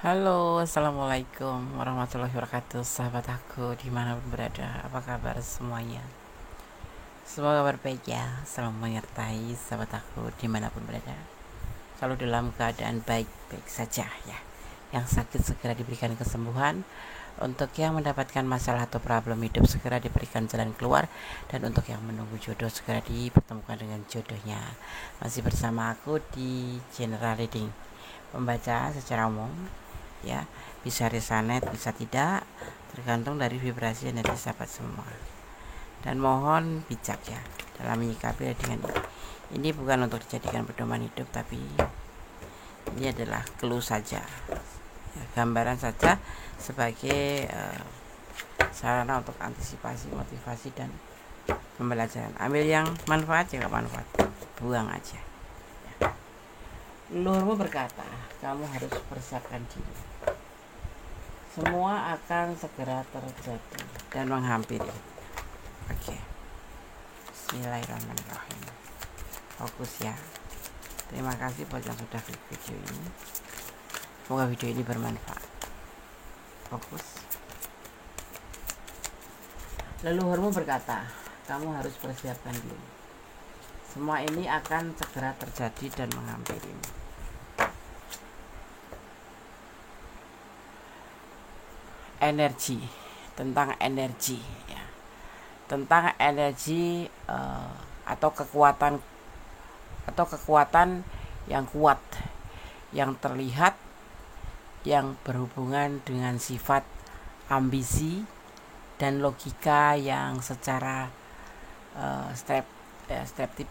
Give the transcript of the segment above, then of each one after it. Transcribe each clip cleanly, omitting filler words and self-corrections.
Halo, assalamualaikum warahmatullahi wabarakatuh, sahabat aku dimanapun berada. Apa kabar semuanya? Semoga kabar baik ya, selalu menyertai sahabat aku dimanapun berada, selalu dalam keadaan baik-baik saja ya. Yang sakit segera diberikan kesembuhan, untuk yang mendapatkan masalah atau problem hidup segera diberikan jalan keluar, dan untuk yang menunggu jodoh segera dipertemukan dengan jodohnya. Masih bersama aku di General Reading, membaca secara umum ya, bisa resonate bisa tidak, tergantung dari vibrasi energi sahabat semua. Dan mohon bijak ya dalam menyikapi dengan ini bukan untuk dijadikan pedoman hidup, tapi ini adalah clue saja ya, gambaran saja sebagai sarana untuk antisipasi, motivasi, dan pembelajaran. Ambil yang manfaat, ya manfaat, buang aja ya. Leluhurmu berkata, kamu harus persiapkan diri, semua akan segera terjadi dan menghampiri. Oke. Bismillahirrahmanirrahim. Fokus ya. Terima kasih buat yang sudah klik video ini. Semoga video ini bermanfaat. Fokus. Leluhurmu berkata, kamu harus persiapkan diri, semua ini akan segera terjadi dan menghampirimu. Energi, tentang energi ya, tentang energi atau kekuatan yang kuat, yang terlihat, yang berhubungan dengan sifat ambisi dan logika yang secara stereotip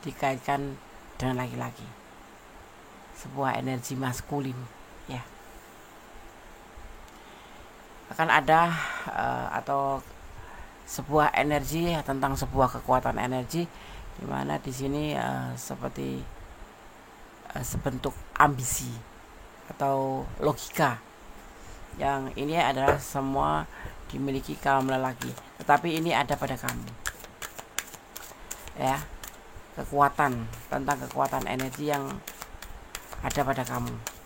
dikaitkan dengan laki-laki, sebuah energi maskulin ya. Akan ada atau sebuah energi tentang sebuah kekuatan energi, di mana di sini seperti sebentuk ambisi atau logika, yang ini adalah semua dimiliki kaum lelaki, tetapi ini ada pada kamu ya, kekuatan, tentang kekuatan energi yang ada pada kamu.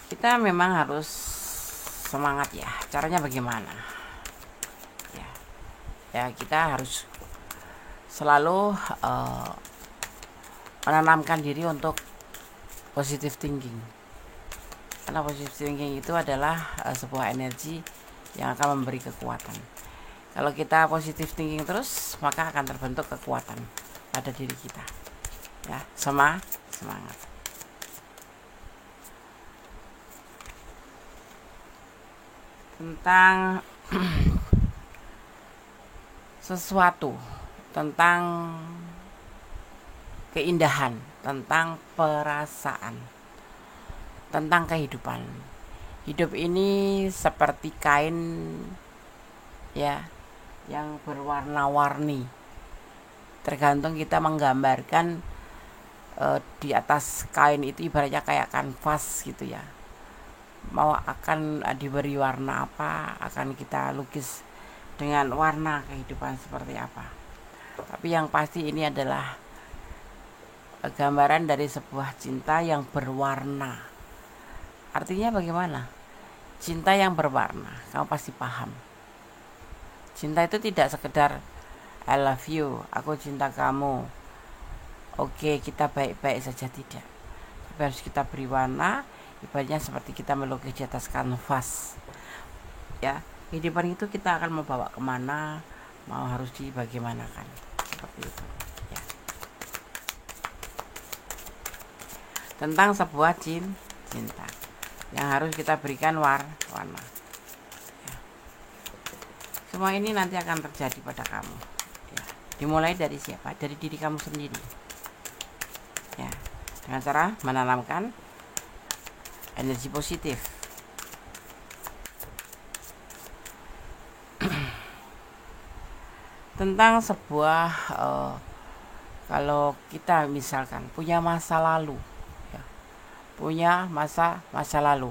Kita memang harus semangat ya. Caranya bagaimana? Ya kita harus selalu menanamkan diri untuk positive thinking. Karena positive thinking itu adalah sebuah energi yang akan memberi kekuatan. Kalau kita positive thinking terus, maka akan terbentuk kekuatan pada diri kita. Ya, semangat. Tentang sesuatu, tentang keindahan, tentang perasaan, tentang kehidupan. Hidup ini seperti kain ya, yang berwarna-warni. Tergantung kita menggambarkan di atas kain itu, ibaratnya kayak kanvas gitu ya. Mau akan diberi warna apa, akan kita lukis dengan warna kehidupan seperti apa. Tapi yang pasti ini adalah gambaran dari sebuah cinta yang berwarna. Artinya bagaimana? Cinta yang berwarna, kamu pasti paham. Cinta itu tidak sekedar I love you, aku cinta kamu, oke kita baik-baik saja, tidak. Tapi harus kita beri warna. Ibaratnya seperti kita melukis di atas kanvas ya. Kehidupan itu kita akan membawa kemana, mau harus dibagaimanakan, seperti itu ya. Tentang sebuah cinta yang harus kita berikan warna ya. Semua ini nanti akan terjadi pada kamu ya. Dimulai dari siapa? Dari diri kamu sendiri ya, dengan cara menanamkan energi positif. Tentang sebuah kalau kita misalkan punya masa lalu ya, punya masa lalu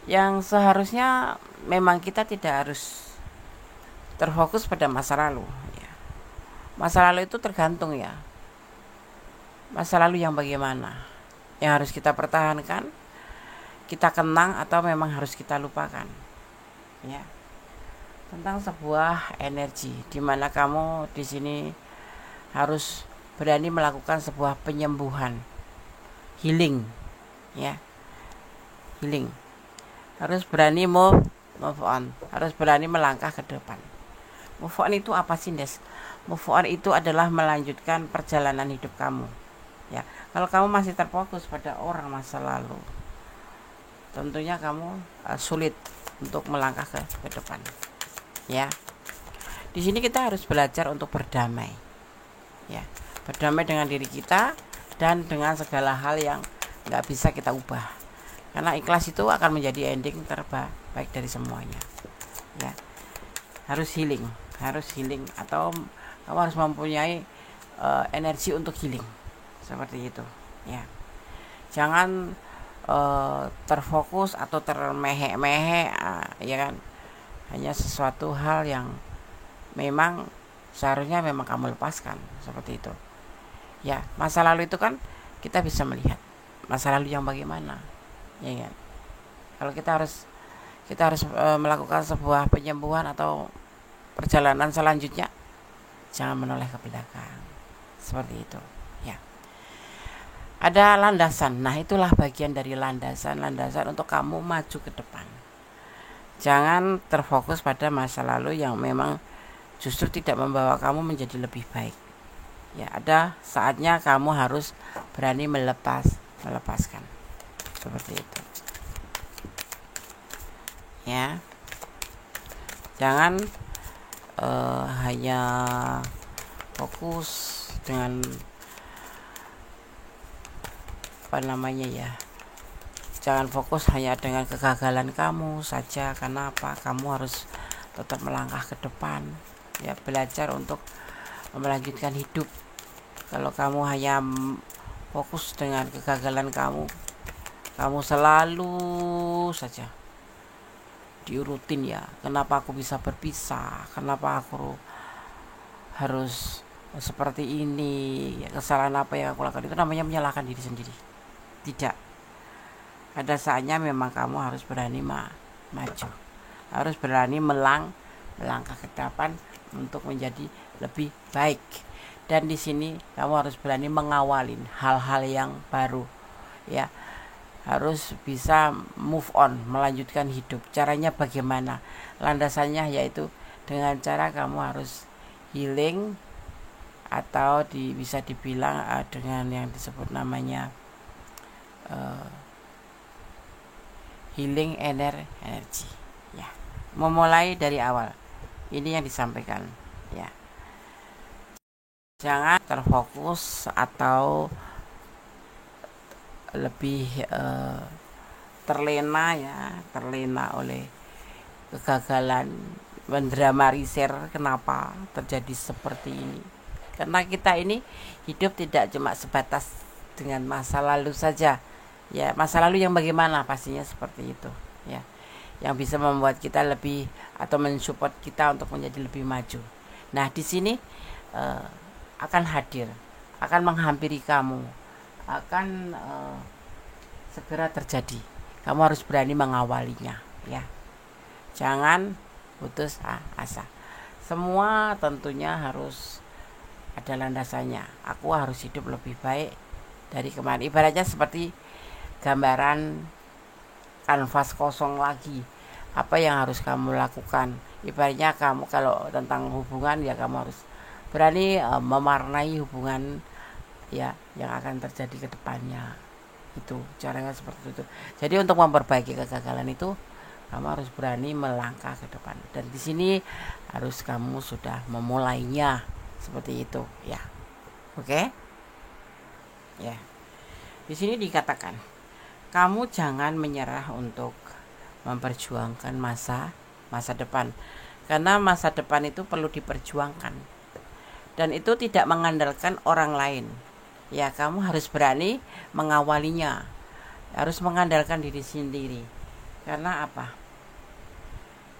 yang seharusnya memang kita tidak harus terfokus pada masa lalu ya. Masa lalu itu tergantung ya, Masa lalu yang bagaimana? Yang harus kita pertahankan, kita kenang, atau memang harus kita lupakan? Ya, tentang sebuah energi di mana kamu di sini harus berani melakukan sebuah penyembuhan, healing, ya, healing. Harus berani move on, harus berani melangkah ke depan. Move on itu apa sih, Des? Move on itu adalah melanjutkan perjalanan hidup kamu. Ya, kalau kamu masih terfokus pada orang masa lalu, tentunya kamu sulit untuk melangkah ke depan. Ya, di sini kita harus belajar untuk berdamai. Ya, berdamai dengan diri kita dan dengan segala hal yang nggak bisa kita ubah. Karena ikhlas itu akan menjadi ending terbaik dari semuanya. Ya, harus healing atau kamu harus mempunyai energi untuk healing seperti itu. Ya, jangan terfokus atau termehe-mehe, ya kan, hanya sesuatu hal yang memang seharusnya memang kamu lepaskan seperti itu. Ya, masa lalu itu kan kita bisa melihat masa lalu yang bagaimana, ya kan. Kalau kita harus melakukan sebuah penyembuhan atau perjalanan selanjutnya, jangan menoleh ke belakang seperti itu. Ya, ada landasan. Nah, itulah bagian dari landasan untuk kamu maju ke depan. Jangan terfokus pada masa lalu yang memang justru tidak membawa kamu menjadi lebih baik. Ya, ada saatnya kamu harus berani melepaskan seperti itu. Ya, jangan hanya fokus dengan jangan fokus hanya dengan kegagalan kamu saja. Karena apa? Kamu harus tetap melangkah ke depan. Ya, belajar untuk melanjutkan hidup. Kalau kamu hanya fokus dengan kegagalan kamu selalu saja diurutin, ya, kenapa aku bisa berpisah, kenapa aku harus seperti ini, ya, kesalahan apa yang aku lakukan. Itu namanya menyalahkan diri sendiri. Tidak, ada saatnya memang kamu harus berani maju, harus berani melangkah ke depan untuk menjadi lebih baik. Dan di sini kamu harus berani mengawalin hal-hal yang baru, ya, harus bisa move on, melanjutkan hidup. Caranya bagaimana? Landasannya yaitu dengan cara kamu harus healing, atau bisa dibilang dengan yang disebut namanya healing energi. Ya, memulai dari awal. Ini yang disampaikan. Ya, jangan terfokus atau lebih terlena oleh kegagalan, mendramatisir kenapa terjadi seperti ini. Karena kita ini hidup tidak cuma sebatas dengan masa lalu saja. Ya, masa lalu yang bagaimana, pastinya seperti itu, ya, yang bisa membuat kita lebih atau mensupport kita untuk menjadi lebih maju. Nah, di sini akan menghampiri kamu, akan segera terjadi. Kamu harus berani mengawalinya, ya. Jangan putus asa. Semua tentunya harus ada landasannya. Aku harus hidup lebih baik dari kemarin. Ibaratnya seperti gambaran kanvas kosong lagi. Apa yang harus kamu lakukan? Ibaratnya kamu kalau tentang hubungan, ya kamu harus berani mewarnai hubungan, ya, yang akan terjadi ke depannya. Itu caranya seperti itu. Jadi untuk memperbaiki kegagalan itu, kamu harus berani melangkah ke depan. Dan di sini harus kamu sudah memulainya seperti itu, ya. Oke? Ya. Di sini dikatakan, kamu jangan menyerah untuk memperjuangkan masa depan. Karena masa depan itu perlu diperjuangkan. Dan itu tidak mengandalkan orang lain. Ya, kamu harus berani mengawalinya. Harus mengandalkan diri sendiri. Karena apa?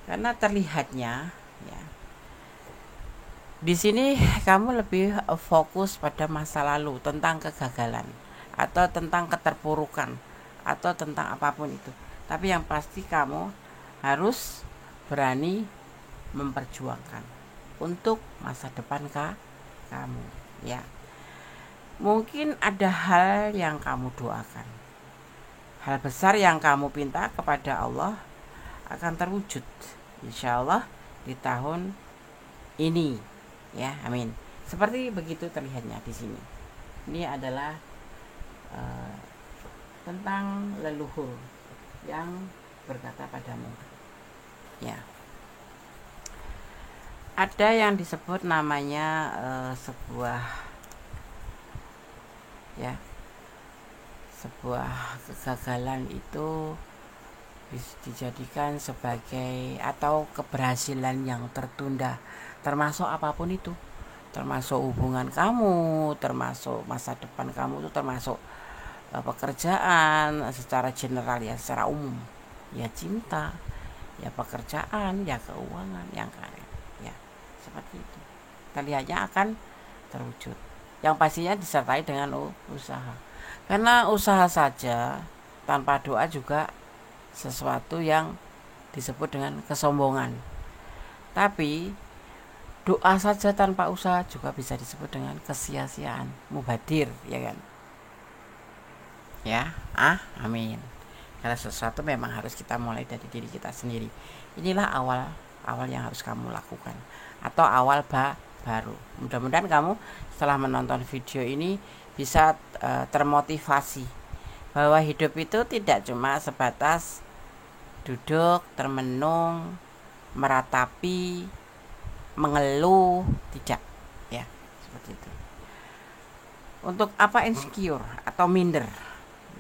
Karena terlihatnya, ya, Di sini kamu lebih fokus pada masa lalu, tentang kegagalan atau tentang keterpurukan atau tentang apapun itu. Tapi yang pasti kamu harus berani memperjuangkan untuk masa depan kamu, ya. Mungkin ada hal yang kamu doakan, hal besar yang kamu pinta kepada Allah akan terwujud insya Allah di tahun ini, ya, amin. Seperti begitu terlihatnya di sini. Ini adalah tentang leluhur yang berkata padamu, ya. Ada yang disebut namanya sebuah kegagalan itu bisa dijadikan sebagai atau keberhasilan yang tertunda, termasuk apapun itu, termasuk hubungan kamu, termasuk masa depan kamu itu, termasuk pekerjaan secara general, ya, secara umum, ya, cinta, ya, pekerjaan, ya, keuangan, yang karir, ya, seperti itu terlihatnya akan terwujud, yang pastinya disertai dengan usaha, karena usaha saja tanpa doa juga sesuatu yang disebut dengan kesombongan. Tapi doa saja tanpa usaha juga bisa disebut dengan kesia-siaan, mubadir, ya kan? Ya, amin. Karena sesuatu memang harus kita mulai dari diri kita sendiri. Inilah awal yang harus kamu lakukan, atau awal baru. Mudah-mudahan kamu setelah menonton video ini bisa termotivasi bahwa hidup itu tidak cuma sebatas duduk, termenung, meratapi, mengeluh, tidak, ya, seperti itu. Untuk apa insecure atau minder,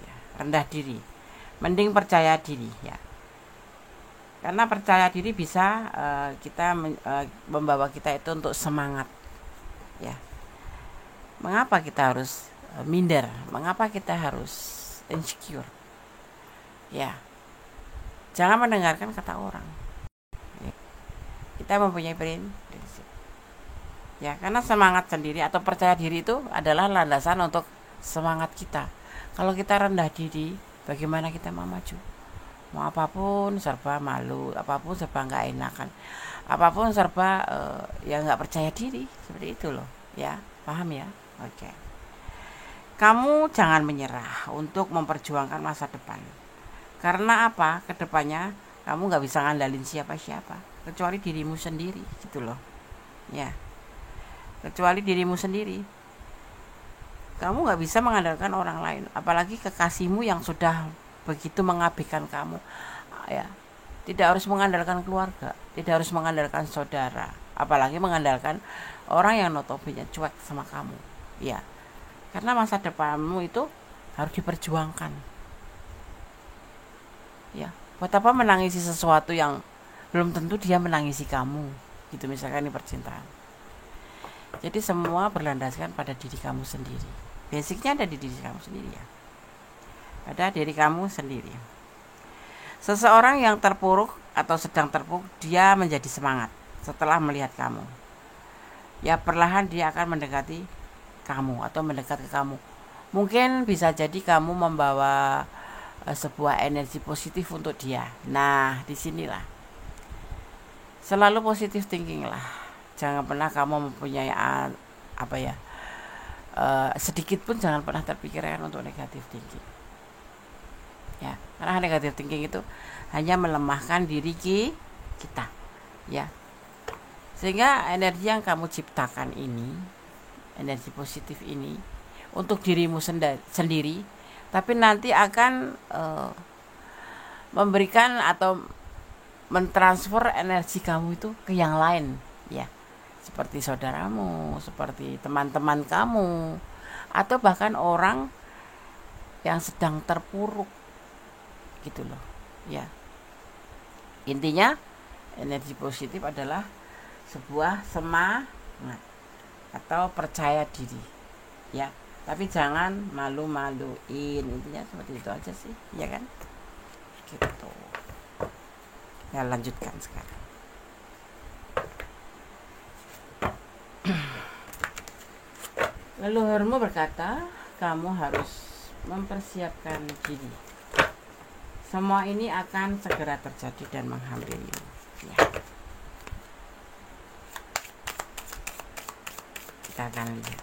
ya, rendah diri, mending percaya diri, ya, karena percaya diri bisa membawa kita itu untuk semangat, ya. Mengapa kita harus minder? Mengapa kita harus insecure? Ya, jangan mendengarkan kata orang. Kita mempunyai prinsip, ya, karena semangat sendiri atau percaya diri itu adalah landasan untuk semangat kita. Kalau kita rendah diri, bagaimana kita mau maju? Mau apapun serba malu, apapun serba nggak enakan, apapun serba ya nggak percaya diri, seperti itu loh, ya, paham ya? Oke. Kamu jangan menyerah untuk memperjuangkan masa depan. Karena apa? Kedepannya kamu nggak bisa ngandalin siapa-siapa kecuali dirimu sendiri, gitu loh, ya. Kecuali dirimu sendiri. Kamu nggak bisa mengandalkan orang lain, apalagi kekasihmu yang sudah begitu mengabaikan kamu, ya. Tidak harus mengandalkan keluarga, tidak harus mengandalkan saudara, apalagi mengandalkan orang yang notabene cuek sama kamu, ya. Karena masa depanmu itu harus diperjuangkan, ya. Buat apa menangisi sesuatu yang belum tentu dia menangisi kamu, gitu, misalkan ini percintaan. Jadi semua berlandaskan pada diri kamu sendiri. Basicnya ada di diri kamu sendiri, ya, pada diri kamu sendiri. Seseorang yang terpuruk atau sedang terpuruk, dia menjadi semangat setelah melihat kamu, ya, perlahan dia akan mendekati kamu atau mendekat ke kamu. Mungkin bisa jadi kamu membawa sebuah energi positif untuk dia. Nah, disinilah selalu positif thinking lah. Jangan pernah kamu mempunyai sedikit pun jangan pernah terpikirkan untuk negatif thinking, ya, karena negatif thinking itu hanya melemahkan diri kita, ya. Sehingga energi yang kamu ciptakan ini, energi positif ini untuk dirimu sendiri, tapi nanti akan memberikan atau mentransfer energi kamu itu ke yang lain, ya, seperti saudaramu, seperti teman-teman kamu, atau bahkan orang yang sedang terpuruk, gitu loh, ya. Intinya energi positif adalah sebuah semangat atau percaya diri, ya, tapi jangan malu-maluin. Intinya seperti itu aja sih, ya kan, gitu. Ya, lanjutkan sekarang. Leluhurmu berkata, kamu harus mempersiapkan diri. Semua ini akan segera terjadi dan menghampirimu. Ya. Kita akan lihat.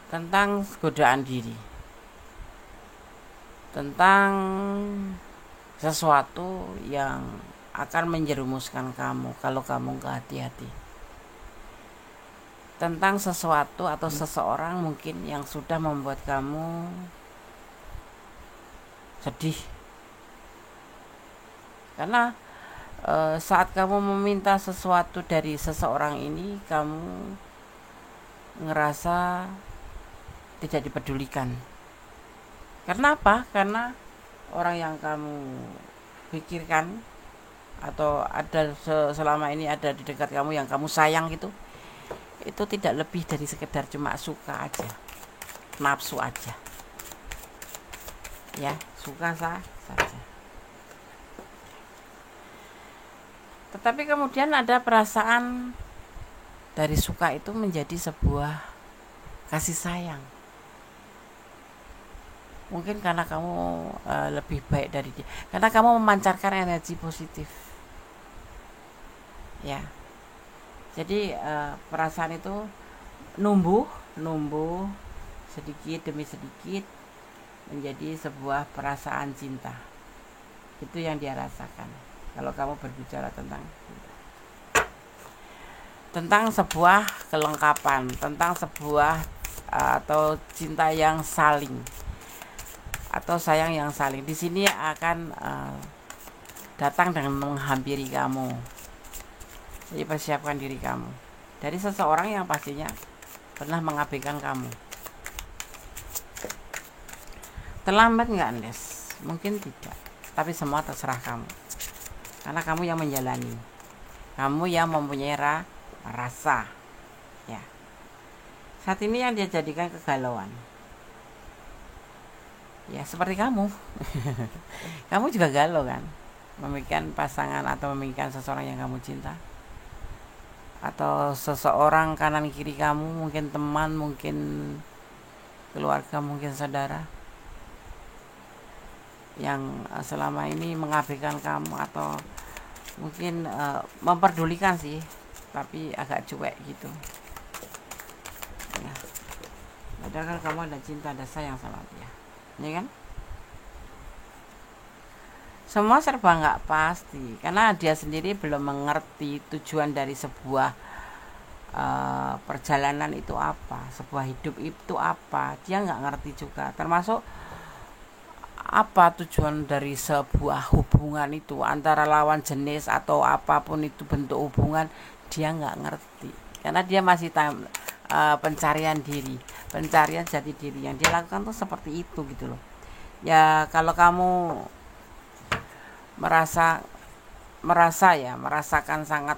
Tentang godaan diri. Tentang sesuatu yang akan menjerumuskan kamu kalau kamu nggak hati-hati. Tentang sesuatu atau seseorang mungkin yang sudah membuat kamu sedih. Karena saat kamu meminta sesuatu dari seseorang ini, kamu ngerasa tidak dipedulikan. Karena apa? Karena orang yang kamu pikirkan atau ada selama ini ada di dekat kamu yang kamu sayang itu tidak lebih dari sekedar cuma suka aja, nafsu aja, ya, suka saja. Tetapi kemudian ada perasaan dari suka itu menjadi sebuah kasih sayang. Mungkin karena kamu lebih baik dari dia, karena kamu memancarkan energi positif, ya. Jadi perasaan itu numbuh sedikit demi sedikit menjadi sebuah perasaan cinta. Itu yang dia rasakan kalau kamu berbicara tentang sebuah kelengkapan, tentang sebuah atau cinta yang saling atau sayang yang saling. Di sini akan datang dengan menghampiri kamu. Jadi persiapkan diri kamu dari seseorang yang pastinya pernah mengabaikan kamu. Terlambat nggak, Andes? Mungkin tidak, tapi semua terserah kamu. Karena kamu yang menjalani, kamu yang mempunyai rasa. Ya. Saat ini yang dia jadikan kegalauan. Ya, seperti kamu. Kamu juga galau kan? Memikirkan pasangan atau memikirkan seseorang yang kamu cinta. Atau seseorang kanan kiri kamu, mungkin teman, mungkin keluarga, mungkin saudara yang selama ini mengabaikan kamu atau mungkin memperdulikan sih, tapi agak cuek gitu ya. Padahal kamu ada cinta, ada sayang sama dia, ya kan? Semua serba nggak pasti karena dia sendiri belum mengerti tujuan dari sebuah perjalanan itu apa, sebuah hidup itu apa. Dia nggak ngerti juga, termasuk apa tujuan dari sebuah hubungan itu antara lawan jenis atau apapun itu bentuk hubungan. Dia nggak ngerti karena dia masih pencarian diri, pencarian jati diri. Yang dia lakukan tuh seperti itu gitu loh ya. Kalau kamu merasakan sangat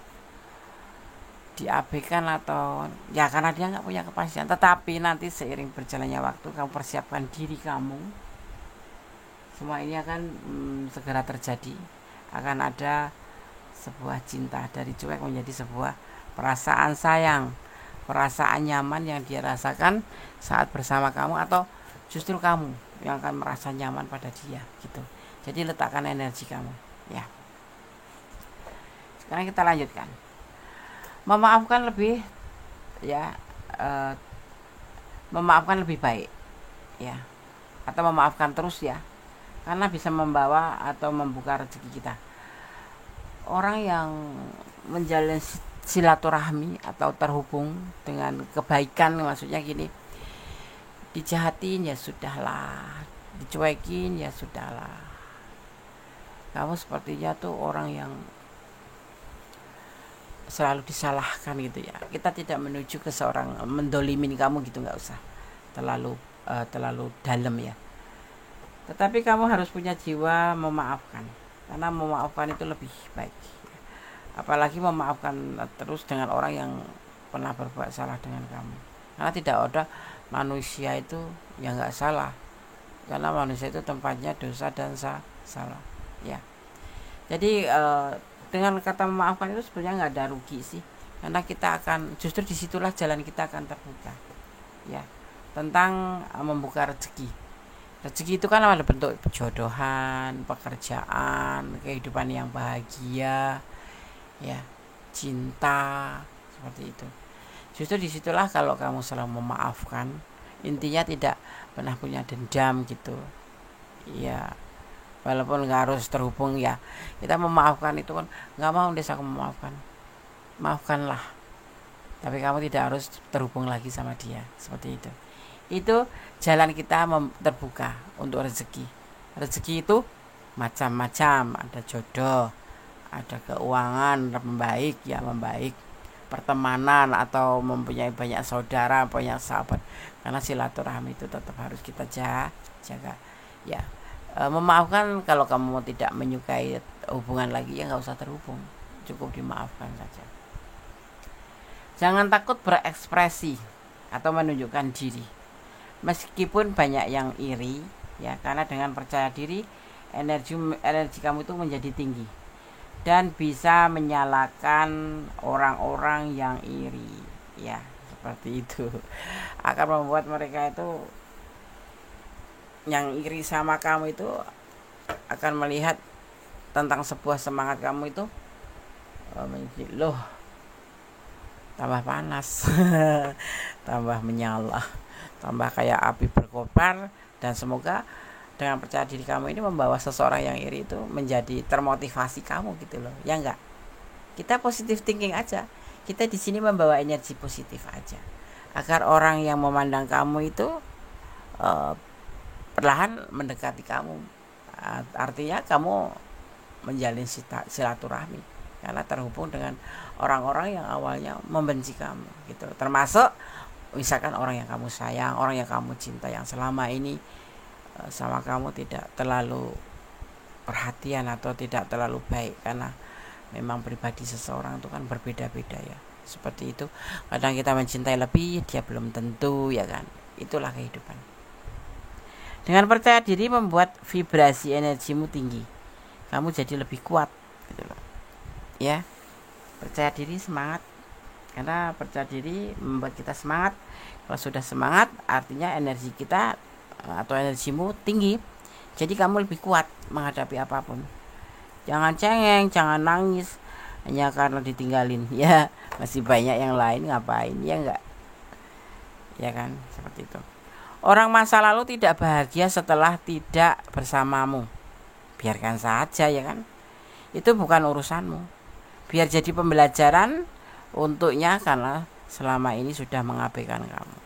diabaikan atau ya karena dia nggak punya kepastian, tetapi nanti seiring berjalannya waktu kamu persiapkan diri kamu, semua ini akan segera terjadi. Akan ada sebuah cinta dari cuek menjadi sebuah perasaan sayang, perasaan nyaman yang dia rasakan saat bersama kamu, atau justru kamu yang akan merasa nyaman pada dia gitu. Jadi letakkan energi kamu ya. Sekarang kita lanjutkan. Memaafkan lebih ya, memaafkan lebih baik ya, atau memaafkan terus ya, karena bisa membawa atau membuka rezeki kita. Orang yang menjalin silaturahmi atau terhubung dengan kebaikan, maksudnya gini, dijahatin ya sudahlah, dicuekin ya sudahlah. Kamu sepertinya tuh orang yang selalu disalahkan gitu ya. Kita tidak menuju ke seorang mendolimin kamu gitu, nggak usah terlalu dalam ya. Tetapi kamu harus punya jiwa memaafkan, karena memaafkan itu lebih baik. Apalagi memaafkan terus dengan orang yang pernah berbuat salah dengan kamu. Karena tidak ada manusia itu yang nggak salah, karena manusia itu tempatnya dosa dan salah ya. Jadi dengan kata memaafkan itu sebenarnya nggak ada rugi sih, karena kita akan justru disitulah jalan kita akan terbuka ya, tentang membuka rezeki. Rezeki itu kan ada bentuk jodohan, pekerjaan, kehidupan yang bahagia ya, cinta, seperti itu. Justru disitulah kalau kamu selalu memaafkan, intinya tidak pernah punya dendam gitu ya, walaupun nggak harus terhubung ya, kita memaafkan itu kan nggak mau desa aku memaafkan, maafkanlah, tapi kamu tidak harus terhubung lagi sama dia, seperti itu jalan kita terbuka untuk rezeki. Rezeki itu macam-macam, ada jodoh, ada keuangan membaik ya, membaik, pertemanan, atau mempunyai banyak saudara, banyak sahabat, karena silaturahmi itu tetap harus kita jaga ya. Memaafkan, kalau kamu tidak menyukai hubungan lagi ya nggak usah terhubung, cukup dimaafkan saja. Jangan takut berekspresi atau menunjukkan diri meskipun banyak yang iri ya, karena dengan percaya diri energi kamu itu menjadi tinggi dan bisa menyalakan orang-orang yang iri ya, seperti itu. Akan membuat mereka itu yang iri sama kamu itu akan melihat tentang sebuah semangat kamu itu loh, tambah panas tambah menyala, tambah kayak api berkobar. Dan semoga dengan percaya diri kamu ini membawa seseorang yang iri itu menjadi termotivasi kamu gitu loh, ya enggak? Kita positive thinking aja, kita di sini membawa energi positif aja, agar orang yang memandang kamu itu perlahan mendekati kamu. Artinya kamu menjalin silaturahmi karena terhubung dengan orang-orang yang awalnya membenci kamu gitu, termasuk misalkan orang yang kamu sayang, orang yang kamu cinta, yang selama ini sama kamu tidak terlalu perhatian atau tidak terlalu baik, karena memang pribadi seseorang itu kan berbeda-beda ya, seperti itu. Kadang kita mencintai lebih, dia belum tentu ya kan, itulah kehidupan. Dengan percaya diri membuat vibrasi energimu tinggi, kamu jadi lebih kuat gitu loh ya. Percaya diri, semangat, karena percaya diri membuat kita semangat. Kalau sudah semangat artinya energi kita atau energimu tinggi, jadi kamu lebih kuat menghadapi apapun. Jangan cengeng, jangan nangis hanya karena ditinggalin ya, masih banyak yang lain, ngapain ya enggak, ya kan, seperti itu. Orang masa lalu tidak bahagia setelah tidak bersamamu, biarkan saja ya kan, itu bukan urusanmu. Biar jadi pembelajaran untuknya, karena selama ini sudah mengabaikan kamu.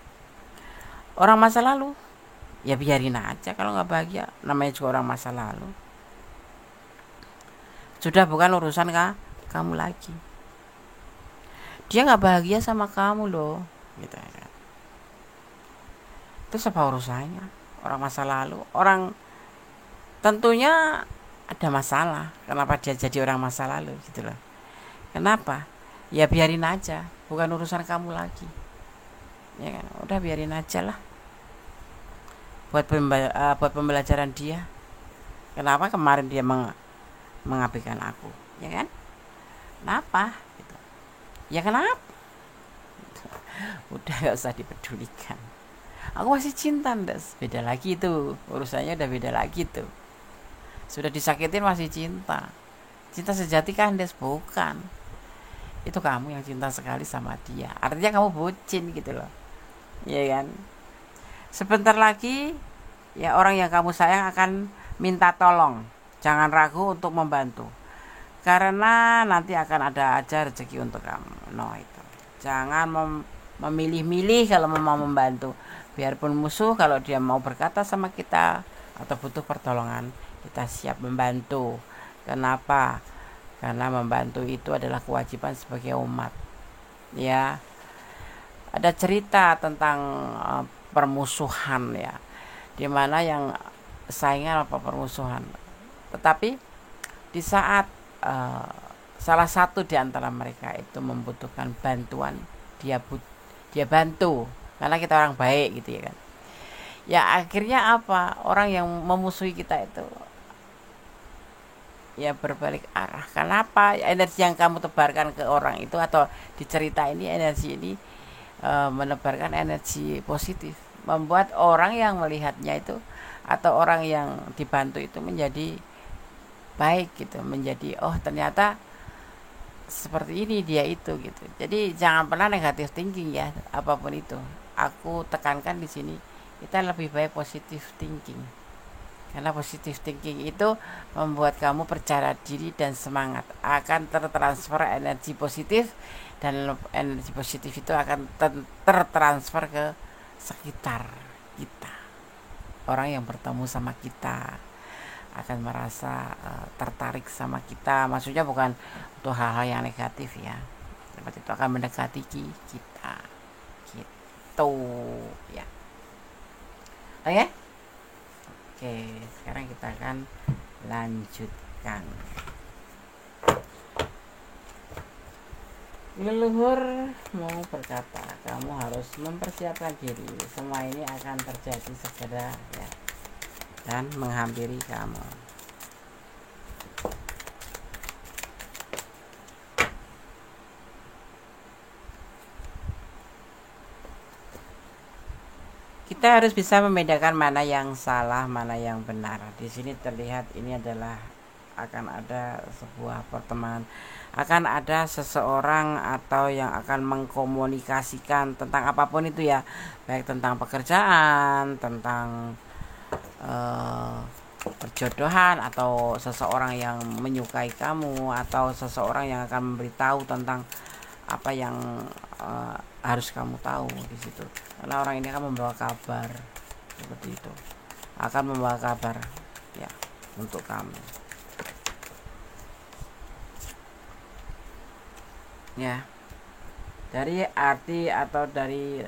Orang masa lalu ya biarin aja, kalau nggak bahagia, namanya juga orang masa lalu, sudah bukan urusan kamu lagi. Dia nggak bahagia sama kamu loh gitu ya. Itu apa urusannya? Orang masa lalu, orang tentunya ada masalah, kenapa dia jadi orang masa lalu gitu loh. Kenapa? Ya biarin aja, bukan urusan kamu lagi ya kan, udah biarin aja lah, buat pembelajaran dia. Kenapa kemarin dia mengabaikan aku ya kan, kenapa gitu. Ya kenapa, udah gak usah dipedulikan. Aku masih cinta, ndas, beda lagi itu urusannya, udah beda lagi tuh. Sudah disakitin masih cinta. Cinta sejati kan, ndas, bukan. Itu kamu yang cinta sekali sama dia, artinya kamu bucin gitu loh ya kan. Sebentar lagi ya orang yang kamu sayang akan minta tolong, jangan ragu untuk membantu, karena nanti akan ada aja rezeki untuk kamu. No, itu jangan memilih-milih kalau mau membantu. Biarpun musuh, kalau dia mau berkata sama kita atau butuh pertolongan, kita siap membantu. Kenapa? Karena membantu itu adalah kewajiban sebagai umat ya. Ada cerita tentang permusuhan ya, dimana yang saingan apa permusuhan, tetapi di saat salah satu di antara mereka itu membutuhkan bantuan, dia bantu, karena kita orang baik gitu ya kan. Ya akhirnya apa, orang yang memusuhi kita itu ya berbalik arah. Kenapa? Energi yang kamu tebarkan ke orang itu atau di cerita ini, energi ini menebarkan energi positif, membuat orang yang melihatnya itu atau orang yang dibantu itu menjadi baik gitu, menjadi oh ternyata seperti ini dia itu gitu. Jadi jangan pernah negatif thinking ya, apapun itu. Aku tekankan di sini kita lebih baik positif thinking. Karena positif thinking itu membuat kamu percaya diri dan semangat, akan tertransfer energi positif, dan energi positif itu akan tertransfer ke sekitar kita. Orang yang bertemu sama kita akan merasa tertarik sama kita. Maksudnya bukan untuk hal-hal yang negatif ya. Seperti itu akan mendekati kita. Gitu ya. Oke? Oke, sekarang kita akan lanjutkan. Leluhur mau berkata, kamu harus mempersiapkan diri. Semua ini akan terjadi segera ya, dan menghampiri kamu. Kita harus bisa membedakan mana yang salah, mana yang benar. Di sini terlihat ini adalah akan ada sebuah pertemanan, akan ada seseorang atau yang akan mengkomunikasikan tentang apapun itu ya, baik tentang pekerjaan, tentang perjodohan, atau seseorang yang menyukai kamu, atau seseorang yang akan memberitahu tentang apa yang harus kamu tahu di situ. Karena orang ini akan membawa kabar seperti itu, akan membawa kabar ya untuk kamu. Ya, dari arti atau dari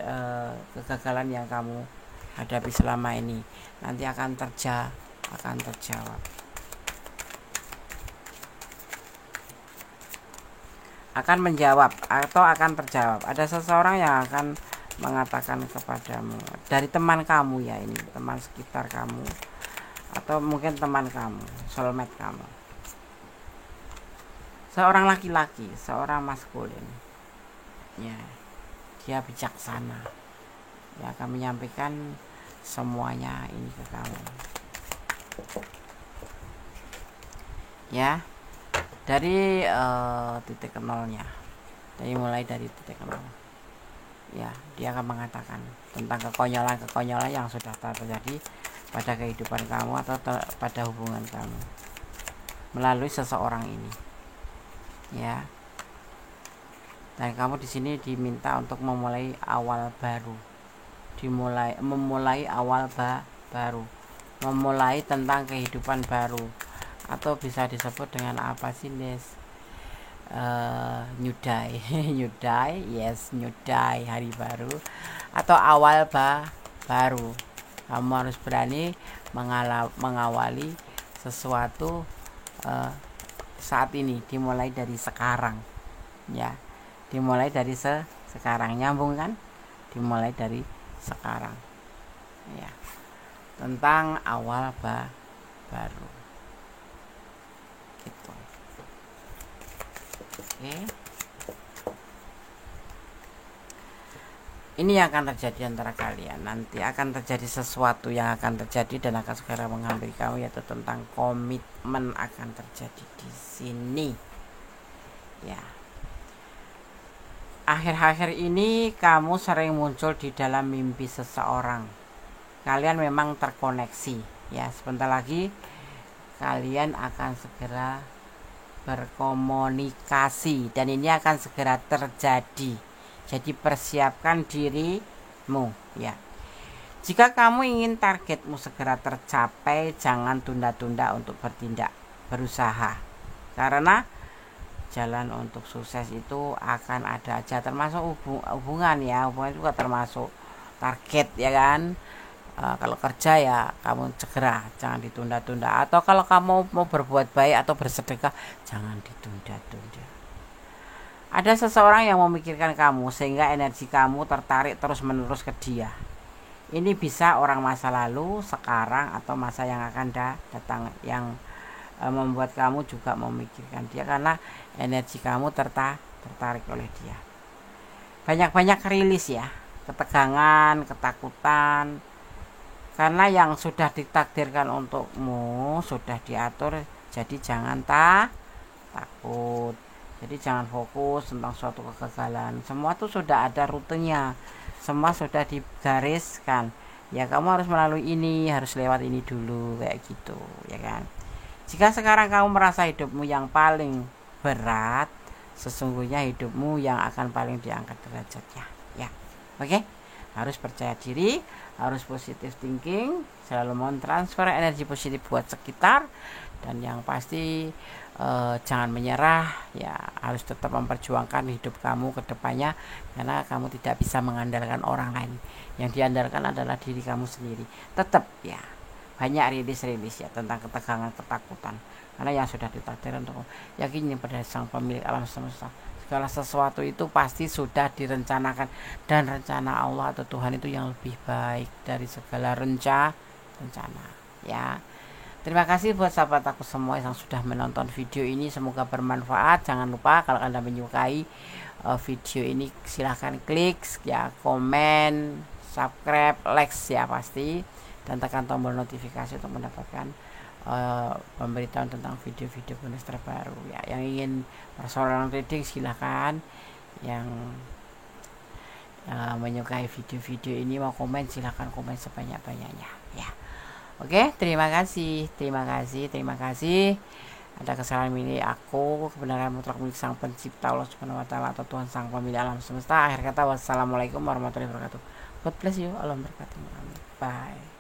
kegagalan yang kamu hadapi selama ini nanti akan terjawab, akan menjawab atau akan terjawab. Ada seseorang yang akan mengatakan kepadamu dari teman kamu ya, ini teman sekitar kamu atau mungkin teman kamu, soulmate kamu, seorang laki-laki, seorang maskulin ya, dia bijaksana, dia akan menyampaikan semuanya ini ke kamu ya, dari titik nolnya, mulai dari titik nol ya. Dia akan mengatakan tentang kekonyolan yang sudah terjadi pada kehidupan kamu atau pada hubungan kamu melalui seseorang ini ya. Dan kamu di sini diminta untuk memulai awal baru, memulai awal baru, memulai tentang kehidupan baru, atau bisa disebut dengan apa sih Des? New day new day, yes, new day, hari baru atau awal baru. Kamu harus berani mengawali sesuatu saat ini, dimulai dari sekarang ya, dimulai dari sekarang. Nyambung kan? Dimulai dari sekarang ya, tentang awal baru gitu. Oke, ini yang akan terjadi antara kalian. Nanti akan terjadi sesuatu yang akan terjadi dan akan segera menghampiri kamu, yaitu tentang komitmen akan terjadi di sini ya. Akhir-akhir ini kamu sering muncul di dalam mimpi seseorang. Kalian memang terkoneksi ya. Sebentar lagi kalian akan segera berkomunikasi dan ini akan segera terjadi. Jadi persiapkan dirimu ya. Jika kamu ingin targetmu segera tercapai, jangan tunda-tunda untuk bertindak, berusaha. Karena jalan untuk sukses itu akan ada aja, termasuk hubungan ya. Hubungan juga termasuk target ya kan. Kalau kerja ya kamu segera, jangan ditunda-tunda. Atau kalau kamu mau berbuat baik atau bersedekah, jangan ditunda-tunda. Ada seseorang yang memikirkan kamu sehingga energi kamu tertarik terus-menerus ke dia. Ini bisa orang masa lalu, sekarang, atau masa yang akan datang, yang membuat kamu juga memikirkan dia, karena energi kamu tertarik oleh dia. Banyak-banyak rilis ya, ketegangan, ketakutan, karena yang sudah ditakdirkan untukmu sudah diatur. Jadi jangan takut, jadi jangan fokus tentang suatu kegagalan. Semua tuh sudah ada rutenya, semua sudah digariskan. Ya kamu harus melalui ini, harus lewat ini dulu, kayak gitu ya kan. Jika sekarang kamu merasa hidupmu yang paling berat, sesungguhnya hidupmu yang akan paling diangkat derajatnya ya. Oke, harus percaya diri, harus positive thinking, selalu mentransfer energi positif buat sekitar, dan yang pasti jangan menyerah ya, harus tetap memperjuangkan hidup kamu ke depannya, karena kamu tidak bisa mengandalkan orang lain. Yang diandalkan adalah diri kamu sendiri. Tetap ya, banyak rilis ya tentang ketegangan, ketakutan, karena yang sudah ditakdirkan untuk yakin pada sang pemilik alam semesta. Segala sesuatu itu pasti sudah direncanakan, dan rencana Allah atau Tuhan itu yang lebih baik dari segala rencana ya. Terima kasih buat sahabat aku semua yang sudah menonton video ini, semoga bermanfaat. Jangan lupa kalau Anda menyukai video ini, silahkan klik ya, komen, subscribe, like ya pasti, dan tekan tombol notifikasi untuk mendapatkan pemberitahuan tentang video-video bonus terbaru ya. Yang ingin personal reading silahkan, yang menyukai video-video ini mau komen silahkan komen sebanyak-banyaknya ya. Oke, terima kasih. Ada kesalahan milik aku, kebenaran mutlak milik Sang Pencipta Allah Subhanahu wa taala atau Tuhan Sang Pemilik alam semesta. Akhir kata, wassalamualaikum warahmatullahi wabarakatuh. God bless you. Allah berkati. Bye.